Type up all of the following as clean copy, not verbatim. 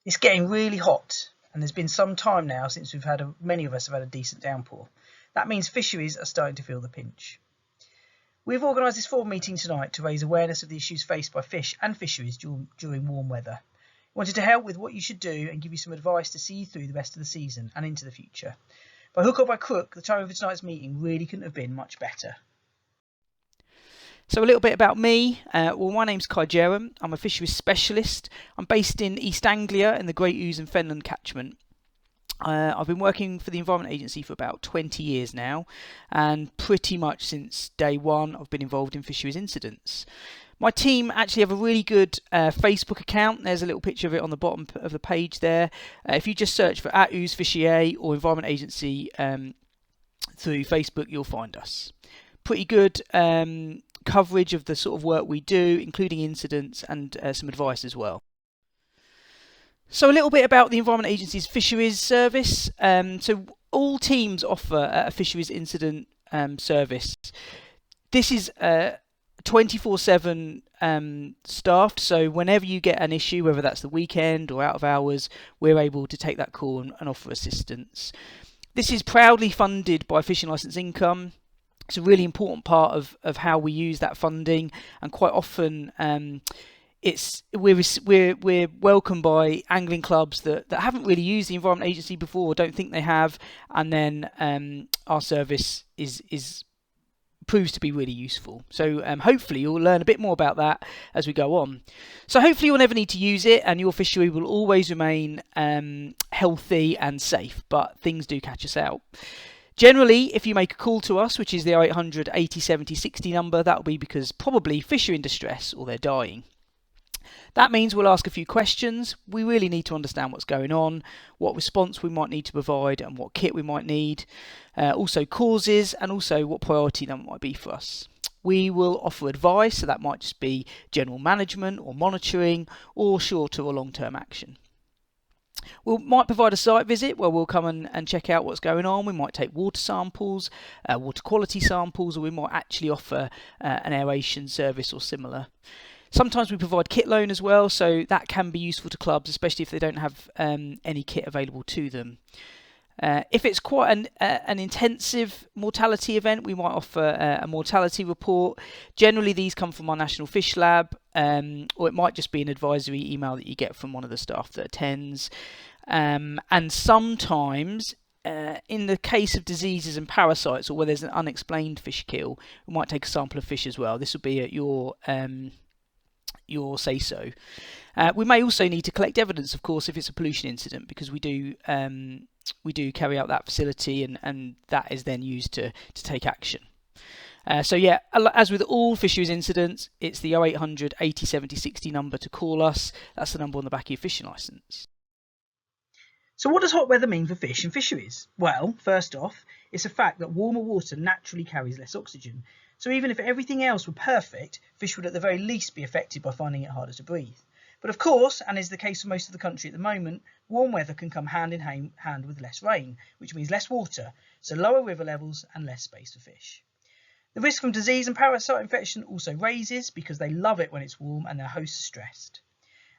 It's getting really hot, and there's been some time now since many of us have had a decent downpour. That means fisheries are starting to feel the pinch. We've organised this forum meeting tonight to raise awareness of the issues faced by fish and fisheries during warm weather. We wanted to help with what you should do and give you some advice to see you through the rest of the season and into the future. By hook or by crook, the timing for tonight's meeting really couldn't have been much better. So a little bit about me. My name's Jerrom. I'm a fisheries specialist. I'm based in East Anglia in the Great Ouse and Fenland catchment. I've been working for the Environment Agency for about 20 years now, and pretty much since day one I've been involved in fisheries incidents. My team actually have a really good Facebook account. There's a little picture of it on the bottom of the page there. If you just search for @Ouse Fishery or Environment Agency through Facebook, you'll find us. Pretty good coverage of the sort of work we do, including incidents and some advice as well. So a little bit about the Environment Agency's fisheries service. So all teams offer a fisheries incident service. This is 24/7 staffed, so whenever you get an issue, whether that's the weekend or out of hours, we're able to take that call and offer assistance. This is proudly funded by fishing licence income. It's a really important part of how we use that funding, and quite often we're welcomed by angling clubs that haven't really used the Environment Agency before or don't think they have, and then our service proves to be really useful. So hopefully you'll learn a bit more about that as we go on. So hopefully you'll never need to use it, and your fishery will always remain healthy and safe, but things do catch us out. Generally, if you make a call to us, which is the 0800 80 70 60 number, that'll be because probably fish are in distress or they're dying. That means we'll ask a few questions. We really need to understand what's going on, what response we might need to provide, and what kit we might need. Also causes, and also what priority that might be for us. We will offer advice, so that might just be general management or monitoring or shorter or long-term action. We might provide a site visit where we'll come and check out what's going on. We might take water samples, water quality samples, or we might actually offer an aeration service or similar. Sometimes we provide kit loan as well, so that can be useful to clubs, especially if they don't have any kit available to them. If it's quite an intensive mortality event, we might offer a mortality report. Generally, these come from our National Fish Lab, or it might just be an advisory email that you get from one of the staff that attends. And sometimes, in the case of diseases and parasites, or where there's an unexplained fish kill, we might take a sample of fish as well. This will be at your say-so. We may also need to collect evidence, of course, if it's a pollution incident, because we do carry out that facility, and that is then used to take action. So yeah, as with all fisheries incidents, it's the 0800 80 70 60 number to call us. That's the number on the back of your fishing licence. So what does hot weather mean for fish and fisheries? Well, first off, it's a fact that warmer water naturally carries less oxygen. So even if everything else were perfect, fish would at the very least be affected by finding it harder to breathe. But of course, and is the case for most of the country at the moment, warm weather can come hand in hand with less rain, which means less water, so lower river levels and less space for fish. The risk from disease and parasite infection also raises because they love it when it's warm and their hosts are stressed.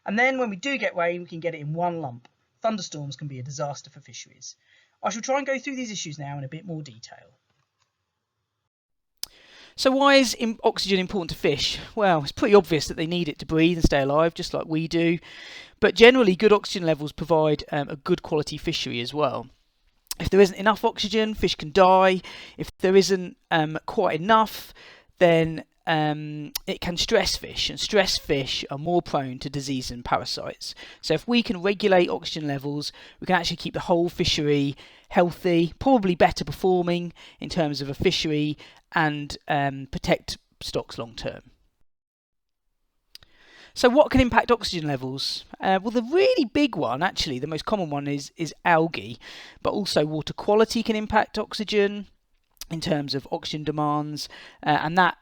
And then when we do get rain, we can get it in one lump. Thunderstorms can be a disaster for fisheries. I shall try and go through these issues now in a bit more detail. So why is oxygen important to fish? Well, it's pretty obvious that they need it to breathe and stay alive, just like we do. But generally, good oxygen levels provide a good quality fishery as well. If there isn't enough oxygen, fish can die. If there isn't quite enough, then it can stress fish, and stressed fish are more prone to disease and parasites. So if we can regulate oxygen levels, we can actually keep the whole fishery healthy, probably better performing in terms of a fishery, and protect stocks long term. So what can impact oxygen levels? Well, the really big one, actually, the most common one is algae, but also water quality can impact oxygen in terms of oxygen demands, and that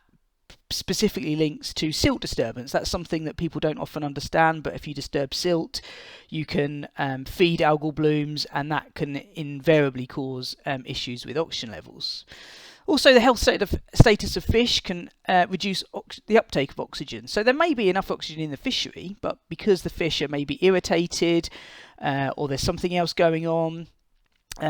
specifically links to silt disturbance. That's something that people don't often understand, but if you disturb silt, you can feed algal blooms, and that can invariably cause issues with oxygen levels. Also, the health status of fish can reduce the uptake of oxygen. So there may be enough oxygen in the fishery, but because the fish are maybe irritated or there's something else going on,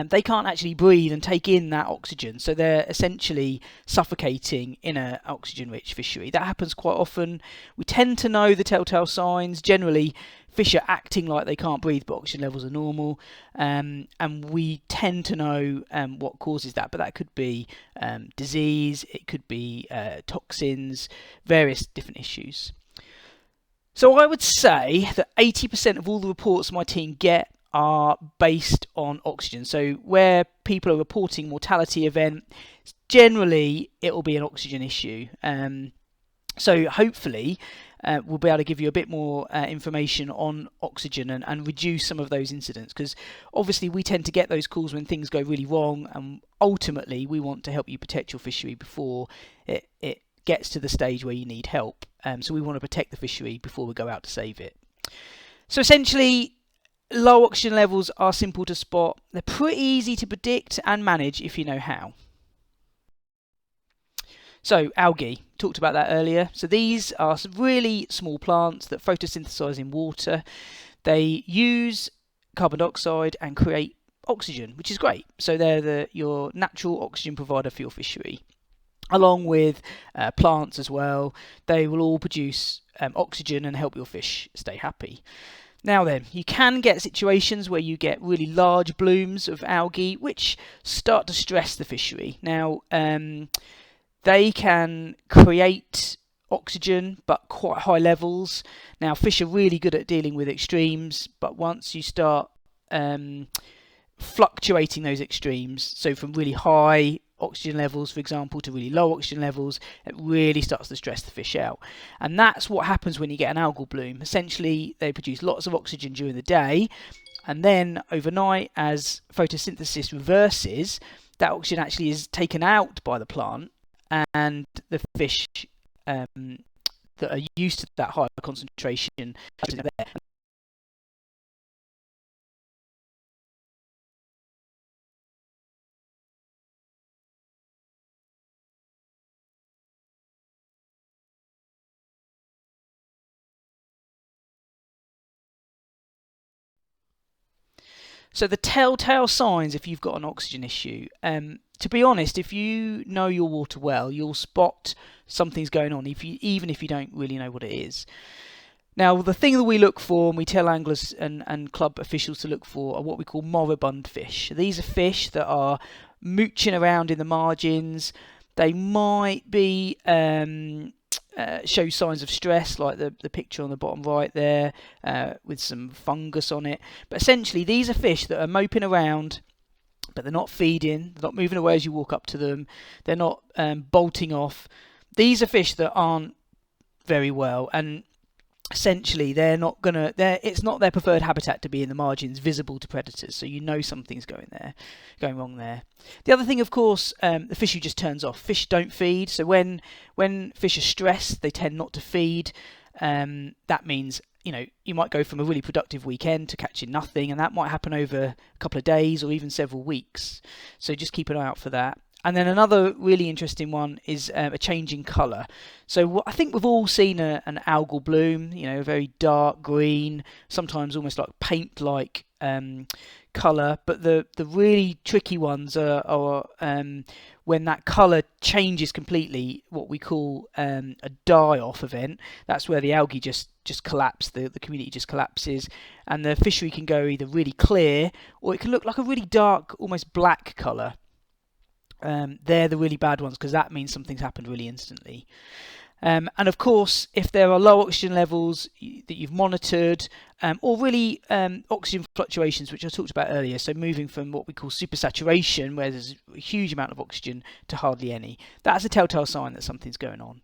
they can't actually breathe and take in that oxygen. So they're essentially suffocating in an oxygen-rich fishery. That happens quite often. We tend to know the telltale signs. Generally, fish are acting like they can't breathe, but oxygen levels are normal. And we tend to know what causes that. But that could be disease, it could be toxins, various different issues. So I would say that 80% of all the reports my team get are based on oxygen. So where people are reporting mortality event, generally it will be an oxygen issue. So hopefully we'll be able to give you a bit more information on oxygen and reduce some of those incidents, because obviously we tend to get those calls when things go really wrong, and ultimately we want to help you protect your fishery before it gets to the stage where you need help. So we want to protect the fishery before we go out to save it. So essentially, low oxygen levels are simple to spot. They're pretty easy to predict and manage if you know how. So algae, talked about that earlier. So these are really small plants that photosynthesize in water. They use carbon dioxide and create oxygen, which is great. So they're your natural oxygen provider for your fishery. Along with plants as well, they will all produce oxygen and help your fish stay happy. Now then, you can get situations where you get really large blooms of algae which start to stress the fishery. Now, they can create oxygen, but quite high levels. Now, fish are really good at dealing with extremes, but once you start fluctuating those extremes, so from really high oxygen levels, for example, to really low oxygen levels, it really starts to stress the fish out. And that's what happens when you get an algal bloom. Essentially, they produce lots of oxygen during the day, and then overnight, as photosynthesis reverses, that oxygen actually is taken out by the plant, and the fish that are used to that higher concentration are there. So the telltale signs if you've got an oxygen issue, to be honest, if you know your water well, you'll spot something's going on, even if you don't really know what it is. Now, the thing that we look for, and we tell anglers and club officials to look for, are what we call moribund fish. These are fish that are mooching around in the margins. They might be show signs of stress, like the picture on the bottom right there, with some fungus on it. But essentially, these are fish that are moping around, but they're not feeding, they're not moving away as you walk up to them, they're not bolting off. These are fish that aren't very well, and essentially it's not their preferred habitat to be in the margins, visible to predators, so you know something's going wrong there. The other thing, of course, the fishery just turns off. Fish don't feed, so when fish are stressed, they tend not to feed. That means, you might go from a really productive weekend to catching nothing, and that might happen over a couple of days or even several weeks, so just keep an eye out for that. And then another really interesting one is a change in colour. So I think we've all seen an algal bloom, a very dark green, sometimes almost like paint-like colour. But the really tricky ones are when that colour changes completely, what we call a die-off event. That's where the algae just collapse, the community just collapses, and the fishery can go either really clear, or it can look like a really dark, almost black colour. They're the really bad ones, because that means something's happened really instantly. And of course, if there are low oxygen levels that you've monitored, or really oxygen fluctuations, which I talked about earlier, so moving from what we call supersaturation, where there's a huge amount of oxygen, to hardly any, that's a telltale sign that something's going on.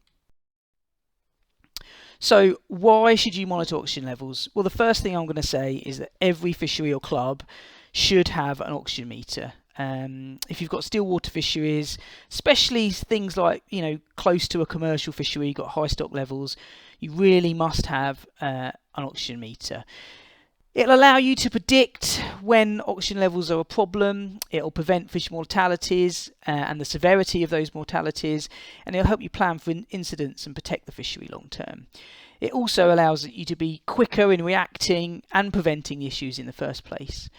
So why should you monitor oxygen levels? Well, the first thing I'm going to say is that every fishery or club should have an oxygen meter. If you've got still water fisheries, especially things like close to a commercial fishery, you've got high stock levels, you really must have an oxygen meter. It'll allow you to predict when oxygen levels are a problem. It'll prevent fish mortalities and the severity of those mortalities, and it'll help you plan for incidents and protect the fishery long term. It also allows you to be quicker in reacting and preventing the issues in the first place.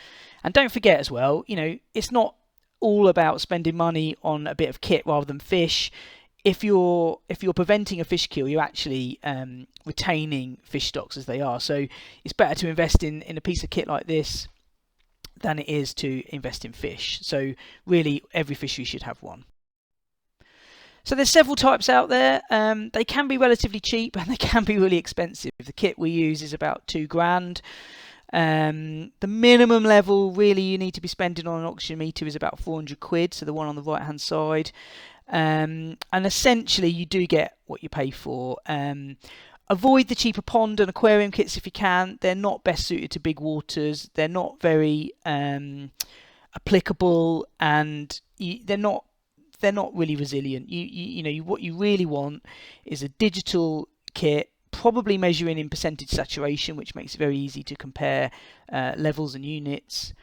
And don't forget as well, it's not all about spending money on a bit of kit rather than fish. If you're preventing a fish kill, you're actually retaining fish stocks as they are. So it's better to invest in a piece of kit like this than it is to invest in fish. So really, every fishery should have one. So there's several types out there. They can be relatively cheap and they can be really expensive. The kit we use is about £2,000. The minimum level really you need to be spending on an oxygen meter is about £400, so the one on the right hand side. And essentially you do get what you pay for. Avoid the cheaper pond and aquarium kits if you can. They're not best suited to big waters. They're not very applicable, and they're not really resilient. What you really want is a digital kit, probably measuring in percentage saturation, which makes it very easy to compare levels and units.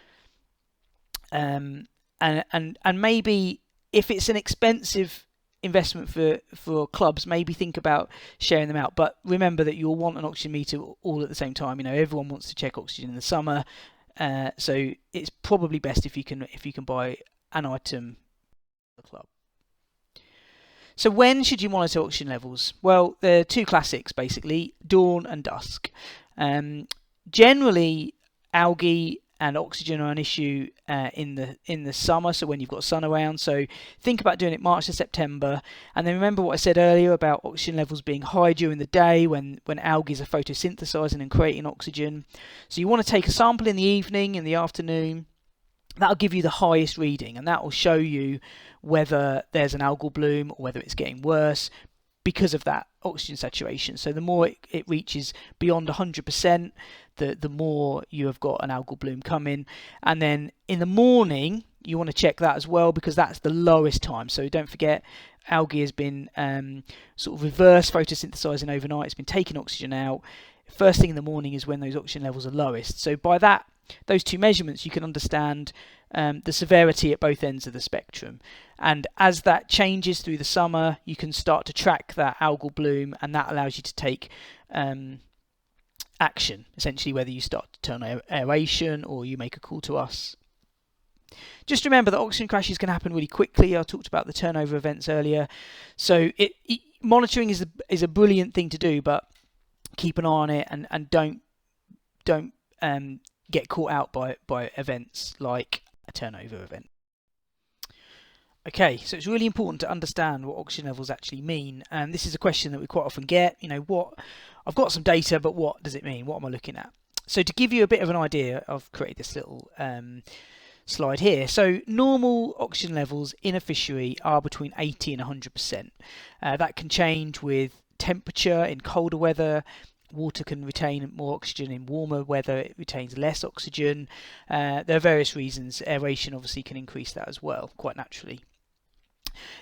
And maybe if it's an expensive investment for clubs, maybe think about sharing them out. But remember that you'll want an oxygen meter all at the same time. Everyone wants to check oxygen in the summer, so it's probably best if you can buy an item for the club. So when should you monitor oxygen levels? Well, there are two classics basically: dawn and dusk. Generally, algae and oxygen are an issue in the summer, so when you've got sun around. So think about doing it March to September, and then remember what I said earlier about oxygen levels being high during the day when algae are photosynthesizing and creating oxygen. So you want to take a sample in the evening, in the afternoon. That'll give you the highest reading, and that will show you whether there's an algal bloom or whether it's getting worse because of that oxygen saturation. So the more it reaches beyond 100%, the more you have got an algal bloom coming. And then in the morning, you want to check that as well, because that's the lowest time. So don't forget, algae has been sort of reverse photosynthesizing overnight. It's been taking oxygen out. First thing in the morning is when those oxygen levels are lowest. So by those two measurements, you can understand the severity at both ends of the spectrum. And as that changes through the summer, you can start to track that algal bloom, and that allows you to take action, essentially, whether you start to turn aeration or you make a call to us. Just remember that oxygen crashes can happen really quickly. I talked about the turnover events earlier. So monitoring is a brilliant thing to do, but keep an eye on it, and don't get caught out by events like a turnover event. Okay, so it's really important to understand what oxygen levels actually mean. And this is a question that we quite often get. I've got some data, but what does it mean? What am I looking at? So to give you a bit of an idea, I've created this little slide here. So normal oxygen levels in a fishery are between 80 and 100%. That can change with temperature. In colder weather, water can retain more oxygen. In warmer weather, it retains less oxygen. There are various reasons. Aeration obviously can increase that as well, quite naturally.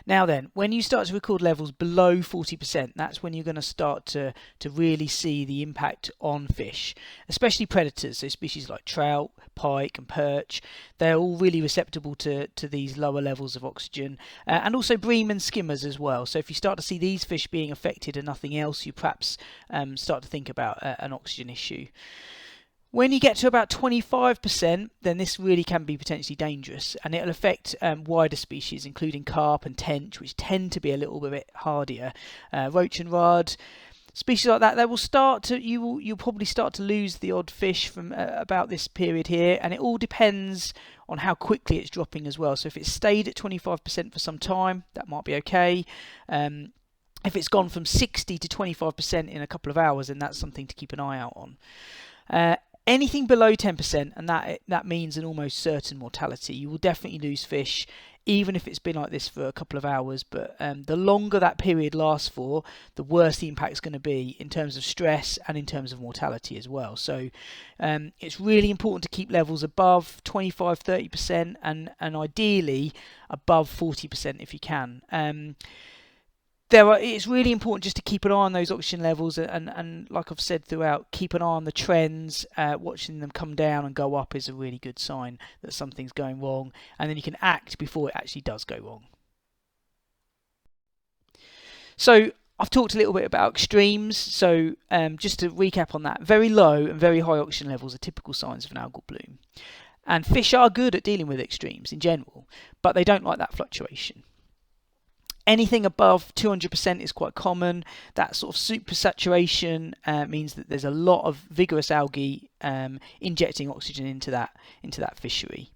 Now then, when you start to record levels below 40%, that's when you're going to start to really see the impact on fish, especially predators. So species like trout, pike and perch, they're all really receptible to these lower levels of oxygen, and also bream and skimmers as well. So if you start to see these fish being affected and nothing else, you perhaps start to think about an oxygen issue. When you get to about 25%, then this really can be potentially dangerous, and it'll affect wider species, including carp and tench, which tend to be a little bit hardier. Roach and rudd, species like that, you'll probably start to lose the odd fish from about this period here, and it all depends on how quickly it's dropping as well. So if it's stayed at 25% for some time, that might be okay. If it's gone from 60 to 25% in a couple of hours, then that's something to keep an eye out on. Anything below 10%, and that means an almost certain mortality. You will definitely lose fish, even if it's been like this for a couple of hours. But the longer that period lasts for, the worse the impact is going to be in terms of stress and in terms of mortality as well. So it's really important to keep levels above 25-30%, and ideally above 40% if you can. it's really important just to keep an eye on those oxygen levels, and like I've said throughout, keep an eye on the trends. Watching them come down and go up is a really good sign that something's going wrong, and then you can act before it actually does go wrong. So I've talked a little bit about extremes, so just to recap on that, very low and very high oxygen levels are typical signs of an algal bloom. And fish are good at dealing with extremes in general, but they don't like that fluctuation. Anything above 200% is quite common. That sort of supersaturation means that there's a lot of vigorous algae injecting oxygen into that fishery.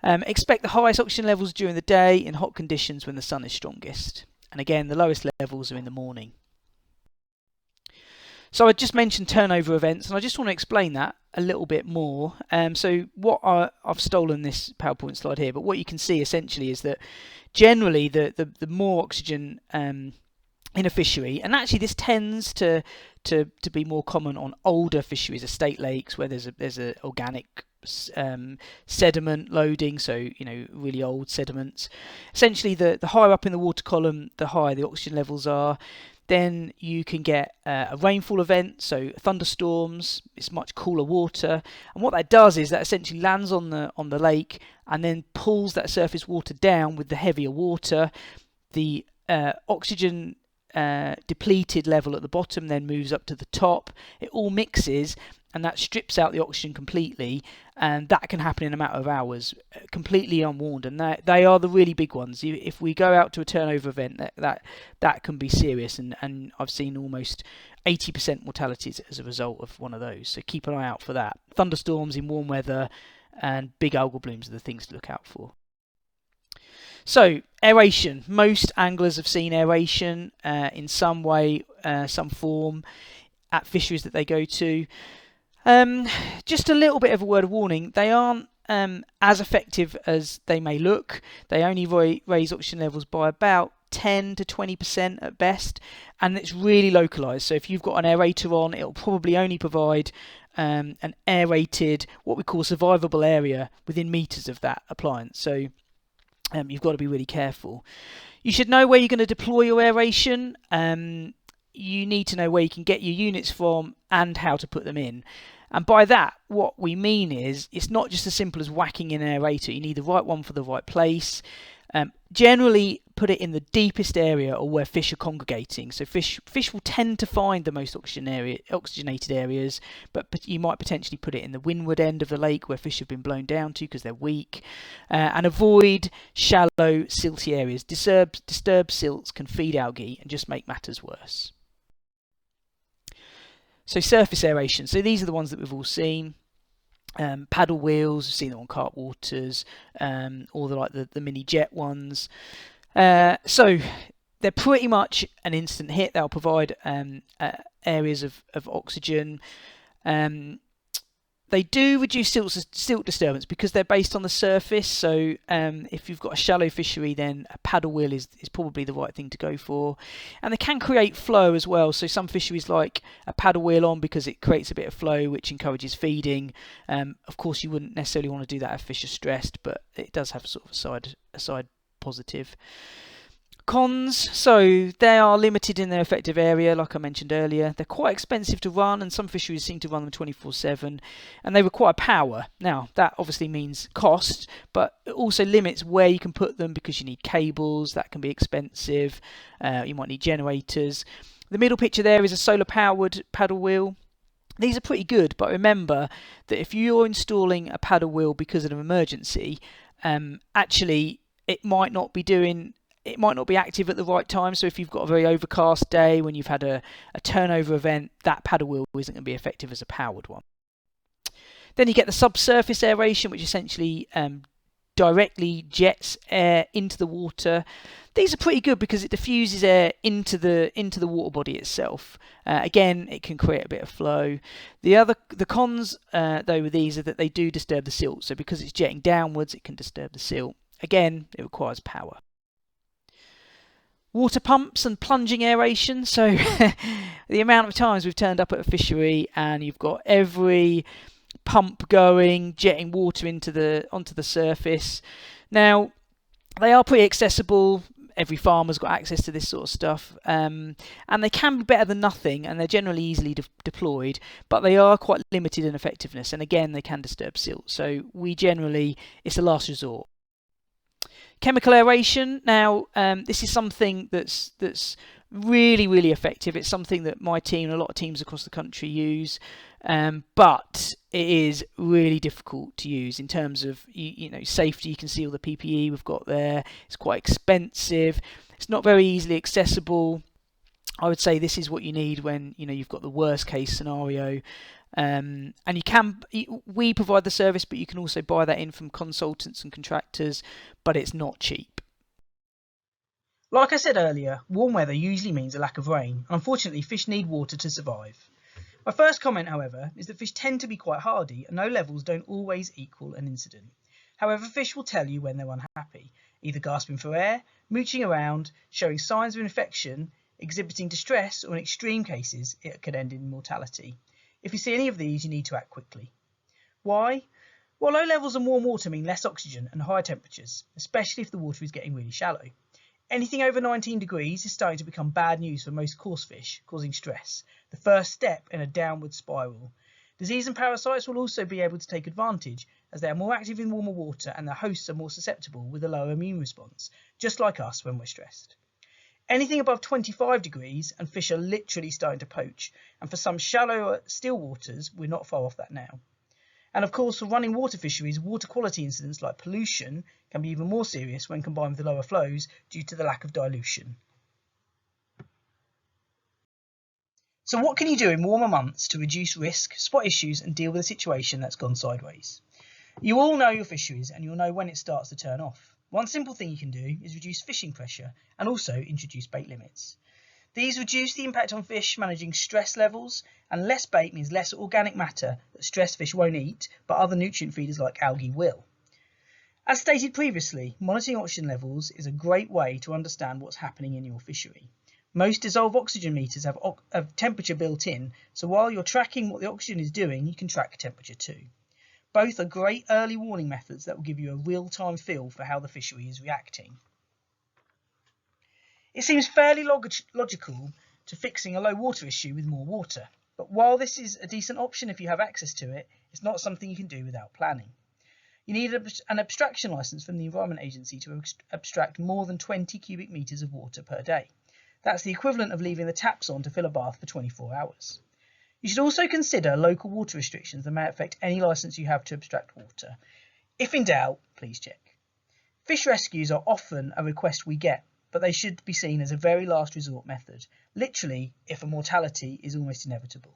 Expect the highest oxygen levels during the day in hot conditions when the sun is strongest. And again, the lowest levels are in the morning. So I just mentioned turnover events, and I just want to explain that a little bit more. So I've stolen this PowerPoint slide here, but what you can see essentially is that generally the more oxygen in a fishery, and actually this tends to be more common on older fisheries, estate lakes, where there's a organic sediment loading, so really old sediments. Essentially, the higher up in the water column, the higher the oxygen levels are. Then you can get a rainfall event, so thunderstorms. It's much cooler water, and what that does is that essentially lands on the lake and then pulls that surface water down with the heavier water. The oxygen depleted level at the bottom then moves up to the top. It all mixes, and that strips out the oxygen completely, and that can happen in a matter of hours, completely unwarned. And they are the really big ones. If we go out to a turnover event, that can be serious, and I've seen almost 80% mortalities as a result of one of those. So keep an eye out for that. Thunderstorms in warm weather and big algal blooms are the things to look out for. So aeration. Most anglers have seen aeration in some way, some form at fisheries that they go to. Just a little bit of a word of warning, they aren't as effective as they may look. They only raise oxygen levels by about 10 to 20% at best, and it's really localized. So if you've got an aerator on, it'll probably only provide an aerated, what we call survivable area within meters of that appliance. So you've got to be really careful. You should know where you're going to deploy your aeration. You need to know where you can get your units from and how to put them in. And by that, what we mean is it's not just as simple as whacking in an aerator. You need the right one for the right place. Generally, put it in the deepest area or where fish are congregating. So fish will tend to find the most oxygenated areas, but you might potentially put it in the windward end of the lake where fish have been blown down to because they're weak. And avoid shallow, silty areas. Disturbed silts can feed algae and just make matters worse. So surface aeration. So these are the ones that we've all seen. Paddle wheels, we've seen them on carp waters, or the mini jet ones. So they're pretty much an instant hit. They'll provide areas of oxygen. They do reduce silt disturbance because they're based on the surface. So if you've got a shallow fishery, then a paddle wheel is probably the right thing to go for. And they can create flow as well. So some fisheries like a paddle wheel on because it creates a bit of flow, which encourages feeding. Of course, you wouldn't necessarily want to do that if fish are stressed, but it does have sort of a side positive. Cons, so they are limited in their effective area, like I mentioned earlier. They're quite expensive to run, and some fisheries seem to run them 24/7, and they require power. Now, that obviously means cost, but it also limits where you can put them because you need cables. That can be expensive. You might need generators. The middle picture there is a solar-powered paddle wheel. These are pretty good, but remember that if you're installing a paddle wheel because of an emergency, actually it might not be active at the right time. So if you've got a very overcast day when you've had a turnover event, that paddle wheel isn't going to be effective as a powered one. Then you get the subsurface aeration, which essentially directly jets air into the water. These are pretty good because it diffuses air into the water body itself. Again, it can create a bit of flow. The cons though with these are that they do disturb the silt. So because it's jetting downwards, it can disturb the silt. Again, it requires power. Water pumps and plunging aeration. So the amount of times we've turned up at a fishery and you've got every pump going, jetting water onto the surface. Now, they are pretty accessible. every farmer's got access to this sort of stuff, and they can be better than nothing, and they're generally easily deployed, but they are quite limited in effectiveness, and again they can disturb silt. So it's a last resort. Chemical aeration. Now, this is something that's really, really effective. It's something that my team and a lot of teams across the country use, but it is really difficult to use in terms of safety. You can see all the PPE we've got there. It's quite expensive. It's not very easily accessible. I would say this is what you need when you've got the worst case scenario. And we provide the service, but you can also buy that in from consultants and contractors, but it's not cheap. Like I said earlier, warm weather usually means a lack of rain. Unfortunately, fish need water to survive. My first comment, however, is that fish tend to be quite hardy and low levels don't always equal an incident. However, fish will tell you when they're unhappy, either gasping for air, mooching around, showing signs of infection, exhibiting distress, or in extreme cases, it could end in mortality. If you see any of these, you need to act quickly. Why? Well, low levels in warm water mean less oxygen and higher temperatures, especially if the water is getting really shallow. Anything over 19 degrees is starting to become bad news for most coarse fish, causing stress, the first step in a downward spiral. Disease and parasites will also be able to take advantage, as they are more active in warmer water and their hosts are more susceptible with a lower immune response, just like us when we're stressed. Anything above 25 degrees and fish are literally starting to poach, and for some shallower still waters, we're not far off that now. And of course, for running water fisheries, water quality incidents like pollution can be even more serious when combined with the lower flows due to the lack of dilution. So what can you do in warmer months to reduce risk, spot issues and deal with a situation that's gone sideways? You all know your fisheries and you'll know when it starts to turn off. One simple thing you can do is reduce fishing pressure and also introduce bait limits. These reduce the impact on fish managing stress levels, and less bait means less organic matter that stressed fish won't eat, but other nutrient feeders like algae will. As stated previously, monitoring oxygen levels is a great way to understand what's happening in your fishery. Most dissolved oxygen meters have temperature built in, so while you're tracking what the oxygen is doing, you can track temperature too. Both are great early warning methods that will give you a real-time feel for how the fishery is reacting. It seems fairly logical to fixing a low water issue with more water, but while this is a decent option if you have access to it, it's not something you can do without planning. You need an abstraction licence from the Environment Agency to abstract more than 20 cubic metres of water per day. That's the equivalent of leaving the taps on to fill a bath for 24 hours. You should also consider local water restrictions that may affect any licence you have to abstract water. If in doubt, please check. Fish rescues are often a request we get, but they should be seen as a very last resort method, literally if a mortality is almost inevitable.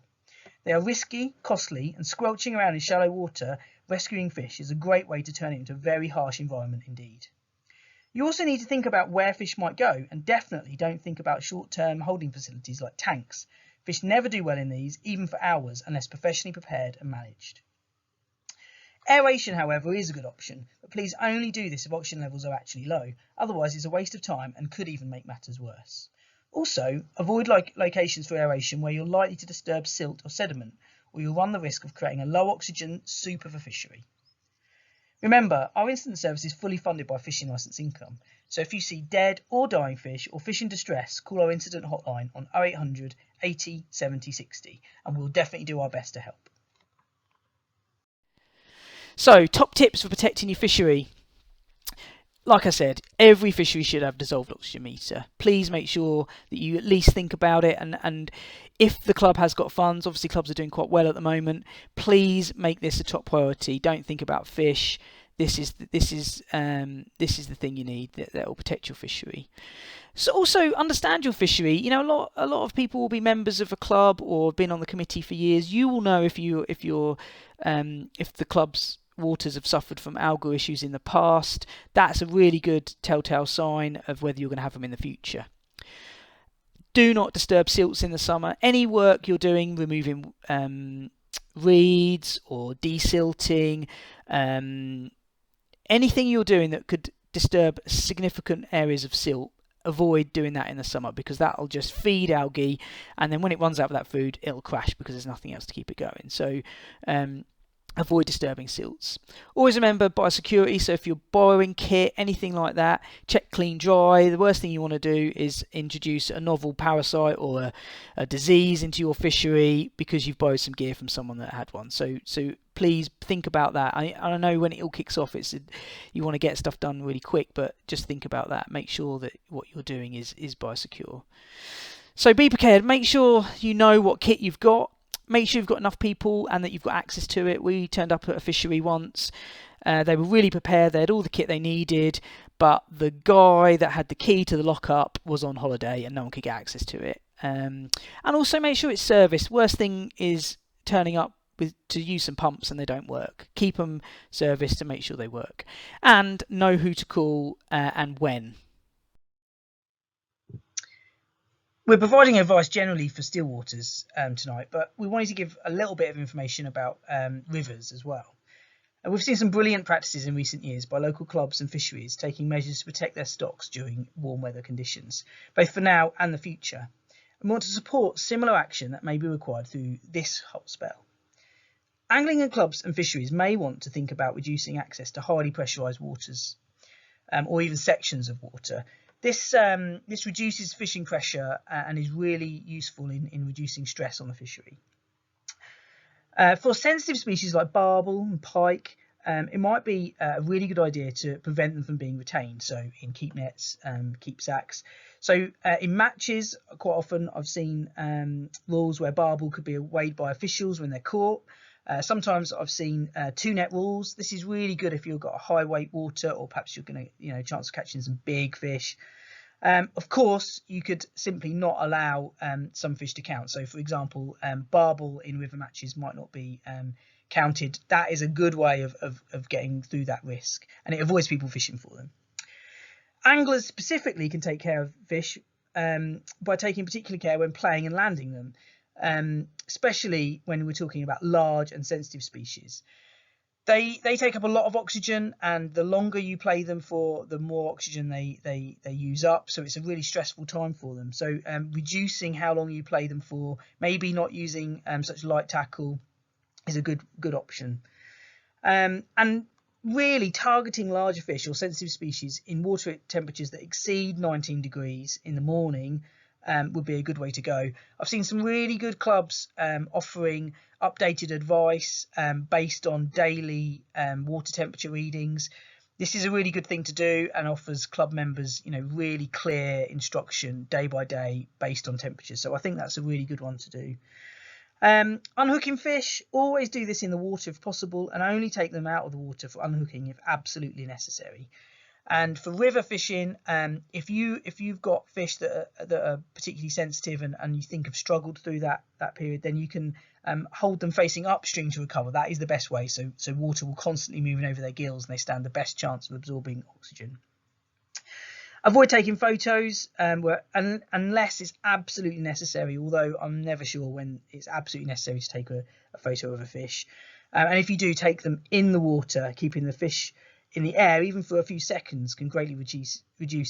They are risky, costly, and squelching around in shallow water, rescuing fish is a great way to turn it into a very harsh environment indeed. You also need to think about where fish might go, and definitely don't think about short-term holding facilities like tanks. Fish never do well in these, even for hours, unless professionally prepared and managed. Aeration, however, is a good option, but please only do this if oxygen levels are actually low, otherwise it's a waste of time and could even make matters worse. Also, avoid locations for aeration where you're likely to disturb silt or sediment, or you'll run the risk of creating a low oxygen soup of a fishery. Remember, our incident service is fully funded by fishing licence income, so if you see dead or dying fish or fish in distress, call our incident hotline on 0800 80 70 60 and we'll definitely do our best to help. So, top tips for protecting your fishery. Like I said, every fishery should have dissolved oxygen meter. Please make sure that you at least think about it, and if the club has got funds, obviously clubs are doing quite well at the moment, please make this a top priority. Don't think about fish. This is the thing you need that will protect your fishery. So also understand your fishery. You know, a lot of people will be members of a club or been on the committee for years. You will know if the club's waters have suffered from algal issues in the past. That's a really good telltale sign of whether you're going to have them in the future. Do not disturb silts in the summer. Any work you're doing, removing reeds or desilting, anything you're doing that could disturb significant areas of silt, avoid doing that in the summer, because that'll just feed algae, and then when it runs out of that food, it'll crash because there's nothing else to keep it going. So avoid disturbing silts. Always remember biosecurity, so if you're borrowing kit, anything like that, check clean dry. The worst thing you want to do is introduce a novel parasite or a disease into your fishery because you've borrowed some gear from someone that had one. So please think about that. I know when it all kicks off, you want to get stuff done really quick, but just think about that. Make sure that what you're doing is biosecure. So be prepared. Make sure you know what kit you've got. Make sure you've got enough people and that you've got access to it. We turned up at a fishery once. They were really prepared. They had all the kit they needed, but the guy that had the key to the lockup was on holiday and no one could get access to it. And also make sure it's serviced. Worst thing is turning up to use some pumps and they don't work. Keep them serviced to make sure they work. And know who to call and when. We're providing advice generally for still waters tonight, but we wanted to give a little bit of information about rivers as well. We've seen some brilliant practices in recent years by local clubs and fisheries taking measures to protect their stocks during warm weather conditions, both for now and the future. And we want to support similar action that may be required through this hot spell. Angling and clubs and fisheries may want to think about reducing access to highly pressurised waters or even sections of water. This reduces fishing pressure and is really useful in reducing stress on the fishery. For sensitive species like barbel and pike, it might be a really good idea to prevent them from being retained, so in keep nets, keep sacks. So in matches, quite often I've seen rules where barbel could be weighed by officials when they're caught. Sometimes I've seen 2-net rules. This is really good if you've got a high weight water or perhaps you're going to, chance of catching some big fish. Of course, you could simply not allow some fish to count. So, for example, barbel in river matches might not be counted. That is a good way of getting through that risk, and it avoids people fishing for them. Anglers specifically can take care of fish by taking particular care when playing and landing them. Especially when we're talking about large and sensitive species. They take up a lot of oxygen, and the longer you play them for, the more oxygen they use up. So it's a really stressful time for them. So reducing how long you play them for, maybe not using such light tackle, is a good option. And really targeting larger fish or sensitive species in water temperatures that exceed 19 degrees in the morning would be a good way to go. I've seen some really good clubs offering updated advice based on daily water temperature readings. This is a really good thing to do and offers club members, really clear instruction day by day based on temperatures. So I think that's a really good one to do. Unhooking fish, always do this in the water if possible, and only take them out of the water for unhooking if absolutely necessary. And for river fishing, if you've got fish that are particularly sensitive and you think have struggled through that period, then you can hold them facing upstream to recover. That is the best way. So water will constantly moving over their gills, and they stand the best chance of absorbing oxygen. Avoid taking photos unless it's absolutely necessary, although I'm never sure when it's absolutely necessary to take a photo of a fish. And if you do, take them in the water. Keeping the fish in the air, even for a few seconds, can greatly reduce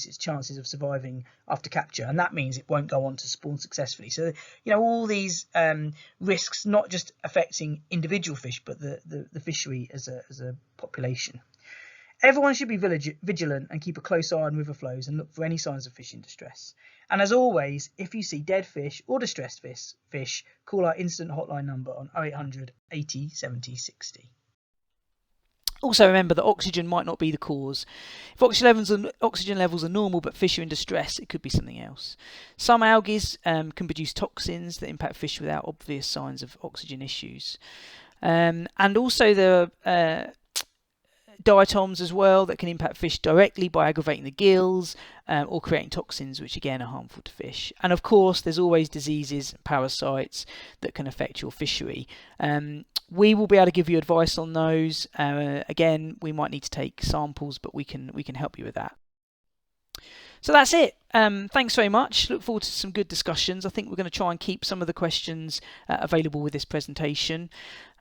its chances of surviving after capture, and that means it won't go on to spawn successfully. So, all these risks not just affecting individual fish, but the fishery as a population. Everyone should be vigilant and keep a close eye on river flows and look for any signs of fish in distress. And as always, if you see dead fish or distressed fish, call our instant hotline number on 0800 80 70 60. Also remember that oxygen might not be the cause. If oxygen levels are normal but fish are in distress, it could be something else. Some algae can produce toxins that impact fish without obvious signs of oxygen issues. And also there are diatoms as well that can impact fish directly by aggravating the gills or creating toxins which again are harmful to fish. And of course there's always diseases and parasites that can affect your fishery. We will be able to give you advice on those. Again, we might need to take samples, but we can help you with that. So that's it. Thanks very much. Look forward to some good discussions. I think we're going to try and keep some of the questions available with this presentation.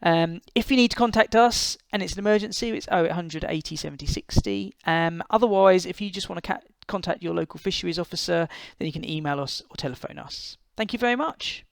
If you need to contact us and it's an emergency, it's 0800 80 70 60. Otherwise, if you just want to contact your local fisheries officer, then you can email us or telephone us. Thank you very much.